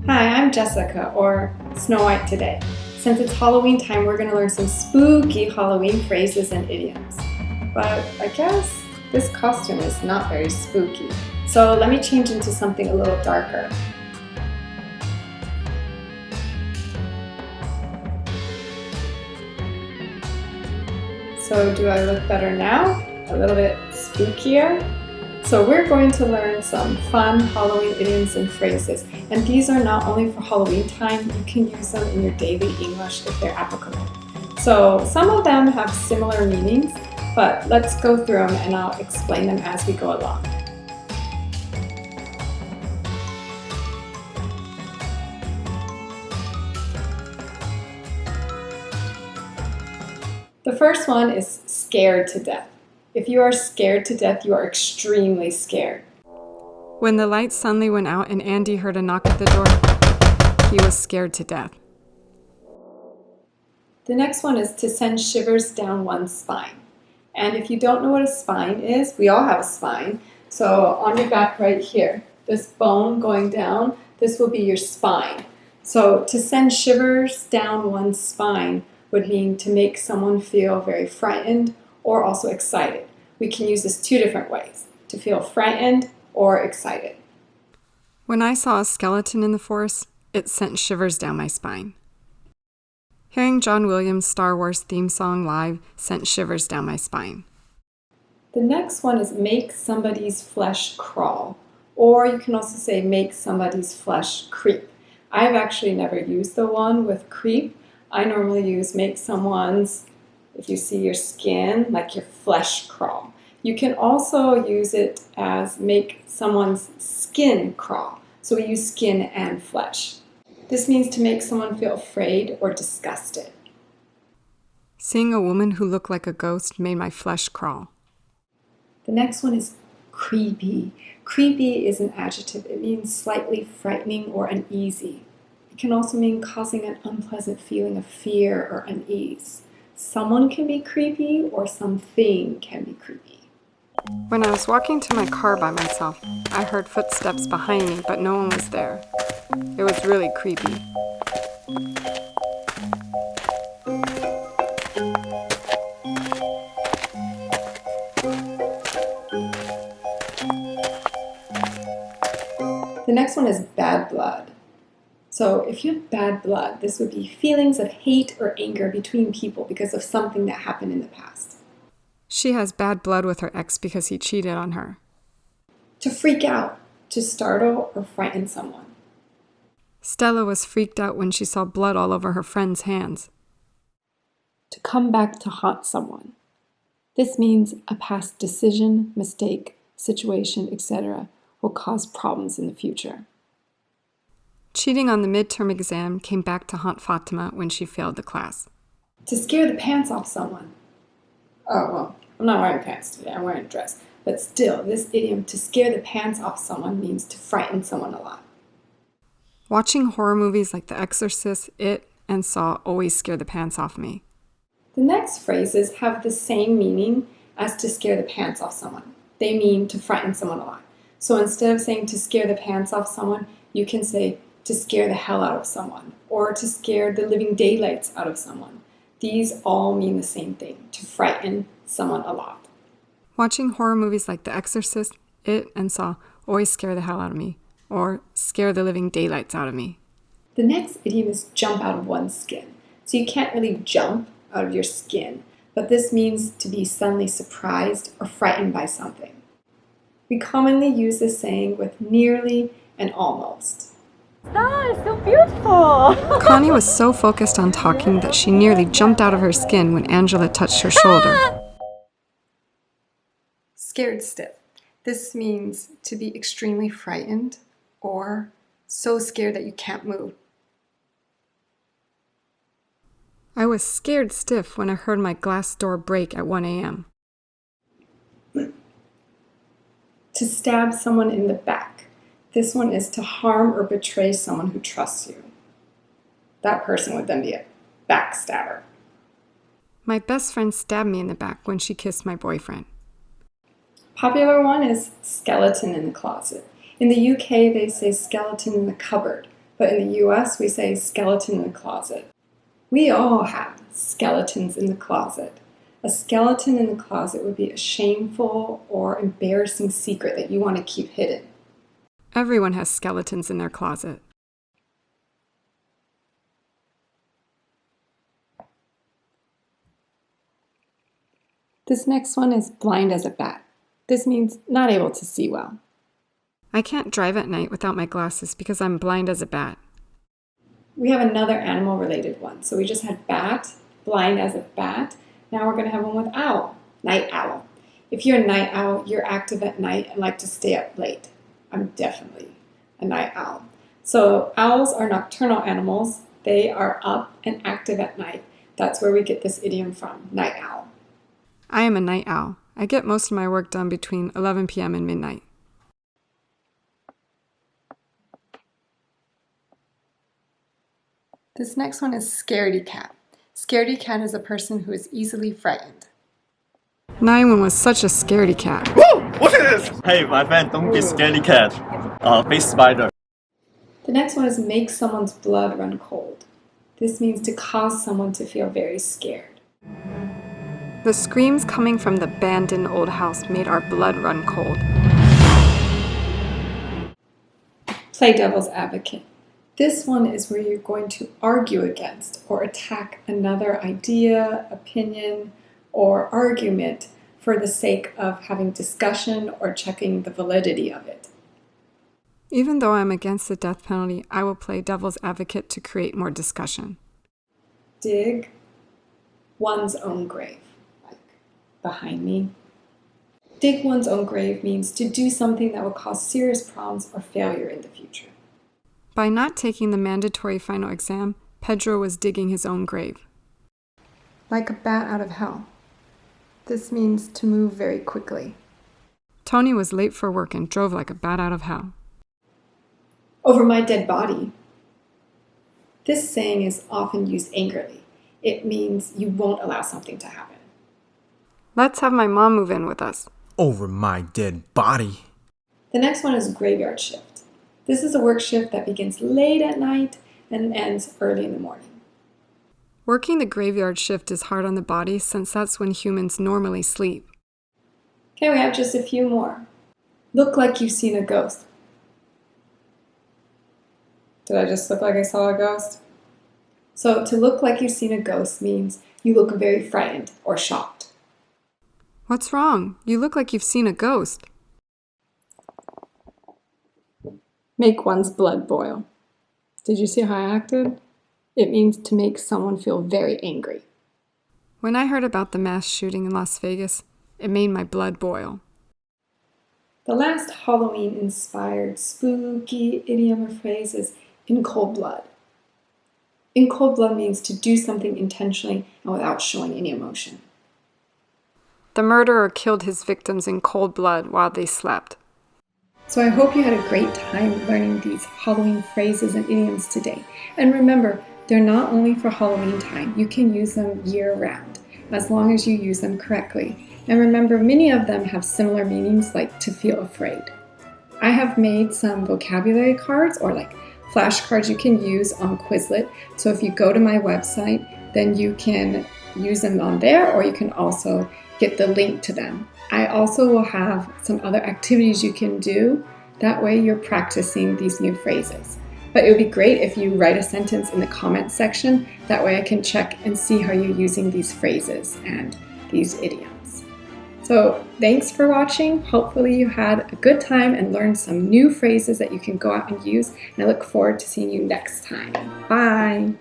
Hi, I'm Jessica, or Snow White today. Since it's Halloween time, we're going to learn some spooky Halloween phrases and idioms. But I guess this costume is not very spooky. So let me change into something a little darker. So do I look better now? A little bit spookier? So we're going to learn some fun Halloween idioms and phrases. And these are not only for Halloween time, you can use them in your daily English if they're applicable. So some of them have similar meanings, but let's go through them and I'll explain them as we go along. The first one is scared to death. If you are scared to death, you are extremely scared. When the lights suddenly went out and Andy heard a knock at the door, he was scared to death. The next one is to send shivers down one's spine. And if you don't know what a spine is, we all have a spine. So on your back right here, this bone going down, this will be your spine. So to send shivers down one's spine would mean to make someone feel very frightened or also excited. We can use this two different ways, to feel frightened or excited. When I saw a skeleton in the forest, it sent shivers down my spine. Hearing John Williams' Star Wars theme song live sent shivers down my spine. The next one is make somebody's flesh crawl, or you can also say make somebody's flesh creep. I've actually never used the one with creep. I normally use make someone's, if you see your skin, like your flesh crawl. You can also use it as make someone's skin crawl. So we use skin and flesh. This means to make someone feel afraid or disgusted. Seeing a woman who looked like a ghost made my flesh crawl. The next one is creepy. Creepy is an adjective. It means slightly frightening or uneasy. It can also mean causing an unpleasant feeling of fear or unease. Someone can be creepy or something can be creepy. When I was walking to my car by myself, I heard footsteps behind me, but no one was there. It was really creepy. The next one is bad blood. So if you have bad blood, this would be feelings of hate or anger between people because of something that happened in the past. She has bad blood with her ex because he cheated on her. To freak out, to startle or frighten someone. Stella was freaked out when she saw blood all over her friend's hands. To come back to haunt someone. This means a past decision, mistake, situation, etc. will cause problems in the future. Cheating on the midterm exam came back to haunt Fatima when she failed the class. To scare the pants off someone. Oh, well, I'm not wearing pants today, I'm wearing a dress. But still, this idiom, to scare the pants off someone, means to frighten someone a lot. Watching horror movies like The Exorcist, It, and Saw always scare the pants off me. The next phrases have the same meaning as to scare the pants off someone. They mean to frighten someone a lot. So instead of saying to scare the pants off someone, you can say to scare the hell out of someone, or to scare the living daylights out of someone. These all mean the same thing, to frighten someone a lot. Watching horror movies like The Exorcist, It, and Saw always scare the hell out of me, or scare the living daylights out of me. The next idiom is jump out of one's skin. So you can't really jump out of your skin, but this means to be suddenly surprised or frightened by something. We commonly use this saying with nearly and almost. That is so beautiful! Connie was so focused on talking that she nearly jumped out of her skin when Angela touched her shoulder. Scared stiff. This means to be extremely frightened or so scared that you can't move. I was scared stiff when I heard my glass door break at 1 a.m. To stab someone in the back. This one is to harm or betray someone who trusts you. That person would then be a backstabber. My best friend stabbed me in the back when she kissed my boyfriend. Popular one is skeleton in the closet. In the UK, they say skeleton in the cupboard. But in the US, we say skeleton in the closet. We all have skeletons in the closet. A skeleton in the closet would be a shameful or embarrassing secret that you want to keep hidden. Everyone has skeletons in their closet. This next one is blind as a bat. This means not able to see well. I can't drive at night without my glasses because I'm blind as a bat. We have another animal-related one. So we just had bat, blind as a bat. Now we're going to have one with owl, night owl. If you're a night owl, you're active at night and like to stay up late. I'm definitely a night owl. So owls are nocturnal animals. They are up and active at night. That's where we get this idiom from, night owl. I am a night owl. I get most of my work done between 11 p.m. and midnight. This next one is Scaredy Cat. Scaredy Cat is a person who is easily frightened. Naiwen was such a scaredy cat. Whoa! What is this? Hey, my friend, don't be scaredy cat. Face spider. The next one is make someone's blood run cold. This means to cause someone to feel very scared. The screams coming from the abandoned old house made our blood run cold. Play devil's advocate. This one is where you're going to argue against or attack another idea, opinion, or argument for the sake of having discussion or checking the validity of it. Even though I'm against the death penalty, I will play devil's advocate to create more discussion. Dig one's own grave, like behind me. Dig one's own grave means to do something that will cause serious problems or failure in the future. By not taking the mandatory final exam, Pedro was digging his own grave. Like a bat out of hell. This means to move very quickly. Tony was late for work and drove like a bat out of hell. Over my dead body. This saying is often used angrily. It means you won't allow something to happen. Let's have my mom move in with us. Over my dead body. The next one is graveyard shift. This is a work shift that begins late at night and ends early in the morning. Working the graveyard shift is hard on the body since that's when humans normally sleep. Okay, we have just a few more. Look like you've seen a ghost. Did I just look like I saw a ghost? So to look like you've seen a ghost means you look very frightened or shocked. What's wrong? You look like you've seen a ghost. Make one's blood boil. Did you see how I acted? It means to make someone feel very angry. When I heard about the mass shooting in Las Vegas, it made my blood boil. The last Halloween-inspired spooky idiom or phrase is in cold blood. In cold blood means to do something intentionally and without showing any emotion. The murderer killed his victims in cold blood while they slept. So I hope you had a great time learning these Halloween phrases and idioms today. And remember, they're not only for Halloween time. You can use them year-round, as long as you use them correctly. And remember, many of them have similar meanings, like to feel afraid. I have made some vocabulary cards, or like flashcards you can use on Quizlet. So if you go to my website, then you can use them on there, or you can also get the link to them. I also will have some other activities you can do. That way you're practicing these new phrases. But it would be great if you write a sentence in the comments section. That way I can check and see how you're using these phrases and these idioms. So thanks for watching. Hopefully you had a good time and learned some new phrases that you can go out and use. And I look forward to seeing you next time. Bye.